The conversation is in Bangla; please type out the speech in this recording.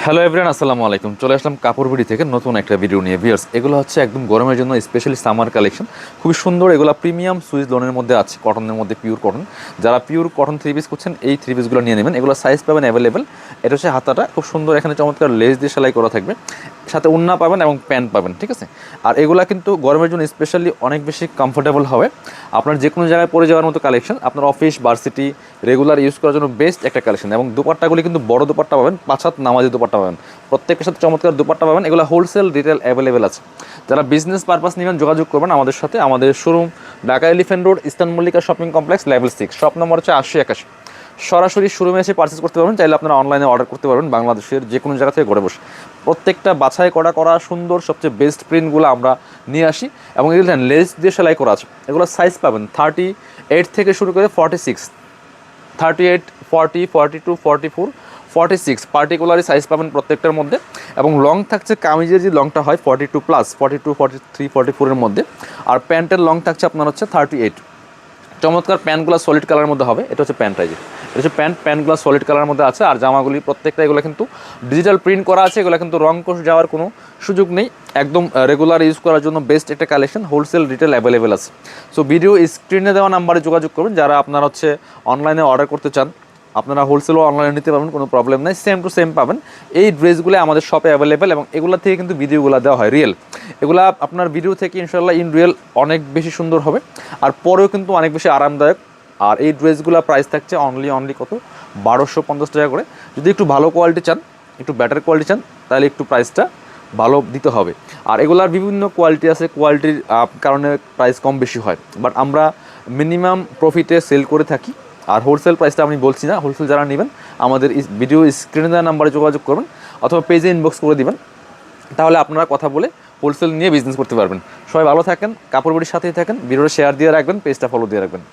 হ্যালো এভরিওয়ান, আসসালামু আলাইকুম। চলে আসলাম কাপড় বিডি থেকে নতুন একটা ভিডিও নিয়ে। ভিউয়ার্স, এগুলো হচ্ছে একদম গরমের জন্য স্পেশালি সামার কালেকশন। খুবই সুন্দর, এগুলো প্রিমিয়াম সুইস লোনের মধ্যে আছে, কটনের মধ্যে, পিওর কটন। যারা পিওর কটন থ্রি পিস করছেন এই থ্রি পিসগুলো নিয়ে নেবেন। এগুলো সাইজ পাবেন অ্যাভেলেবেল। এটা হচ্ছে হাতাটা খুব সুন্দর, এখানে চমৎকার লেস দিয়ে সেলাই করা থাকবে, সাথে ওড়না পাবেন এবং প্যান্ট পাবেন, ঠিক আছে। আর এগুলা কিন্তু গরমের জন্য স্পেশালি অনেক বেশি কমফোর্টেবল হবে। আপনার যে কোনো জায়গায় পরে যাওয়ার মতো কালেকশন, আপনার অফিস ভার্সিটি রেগুলার ইউজ করার জন্য বেস্ট একটা কালেকশন। এবং দুপাট্টাগুলি কিন্তু বড় দুপাট্টা পাবেন, 5 হাত নামাজি দুপাট্টা পাবেন, প্রত্যেকের সাথে চমৎকার দুপাট্টা পাবেন। এগুলো হোলসেল রিটেল অ্যাভেলেবেল আছে। যারা বিজনেস পারপাস নেবেন যোগাযোগ করবেন আমাদের সাথে। আমাদের showroom Dhaka elephant road, eastern Mallika shopping complex, level 6, shop number হচ্ছে 8081। সরাসরি শোরুমে এসে পারচেস করতে পারবেন, চাইলে আপনারা অনলাইনে অর্ডার করতে পারবেন বাংলাদেশের যে কোনো জায়গা থেকে ঘরে বসে। প্রত্যেকটা বাছাই করা সুন্দর সবচেয়ে বেস্ট প্রিন্টগুলো আমরা নিয়ে আসি। এবং এগুলো লেস দিয়ে সেলাই করা আছে। এগুলো সাইজ পাবেন 38 থেকে শুরু করে 46, 38, 40, 42, 44, 46 পার্টিকুলারই সাইজ পাবেন প্রত্যেকটার মধ্যে। এবং লং থাকছে, কামিজের যে লংটা হয় 42+, 42, 43, 44-এর মধ্যে। আর প্যান্টের লং থাকছে আপনার হচ্ছে 38। চমৎকার প্যান্টগুলো সলিড কালারের মধ্যে হবে। এটা হচ্ছে প্যান্ট, এটা হচ্ছে প্যান্টগুলো সলিড কালারের মধ্যে আছে। আর জামাগুলি প্রত্যেকটা এগুলো কিন্তু ডিজিটাল প্রিন্ট করা আছে। এগুলো কিন্তু রং কোষ যাওয়ার কোনো সুযোগ নেই। একদম রেগুলার ইউজ করার জন্য বেস্ট একটা কালেকশন, হোলসেল রিটেল অ্যাভেলেবেল আছে। সো ভিডিও স্ক্রিনে দেওয়া নাম্বারে যোগাযোগ করবেন যারা আপনারা হচ্ছে অনলাইনে অর্ডার করতে চান। আপনারা হোলসেলও অনলাইনে নিতে পারবেন, কোনো প্রবলেম নেই, সেম টু সেম পাবেন। এই ড্রেসগুলো আমাদের শপে অ্যাভেলেবেল এবং এগুলো থেকে কিন্তু ভিডিওগুলো দেওয়া হয় রিয়েল। এগুলা আপনার ভিডিও থেকে ইনশাল্লাহ ইন রিয়েল অনেক বেশি সুন্দর হবে, আর পরেও কিন্তু অনেক বেশি আরামদায়ক। আর এই ড্রেসগুলো প্রাইস থাকছে অনলি কত, 1250 টাকা করে। যদি একটু ভালো কোয়ালিটি চান, একটু বেটার কোয়ালিটি চান, তাহলে একটু প্রাইসটা ভালো দিতে হবে। আর এগুলার বিভিন্ন কোয়ালিটি আছে, কোয়ালিটির কারণে প্রাইস কম বেশি হয়, বাট আমরা মিনিমাম প্রফিটে সেল করে থাকি। আর হোলসেল প্রাইসটা আমি বলছি না, হোলসেল যারা নেবেন আমাদের ভিডিও স্ক্রিনে দেওয়া নাম্বারে যোগাযোগ করবেন অথবা পেজে ইনবক্স করে দিবেন, তাহলে আপনারা কথা বলে হোলসেল নিয়ে বিজনেস করতে পারবেন। সবাই ভালো থাকেন, কাপড় বাড়ির সাথেই থাকেন, ভিডিওটা শেয়ার দিয়ে রাখবেন, পেজটা ফলো দিয়ে রাখবেন।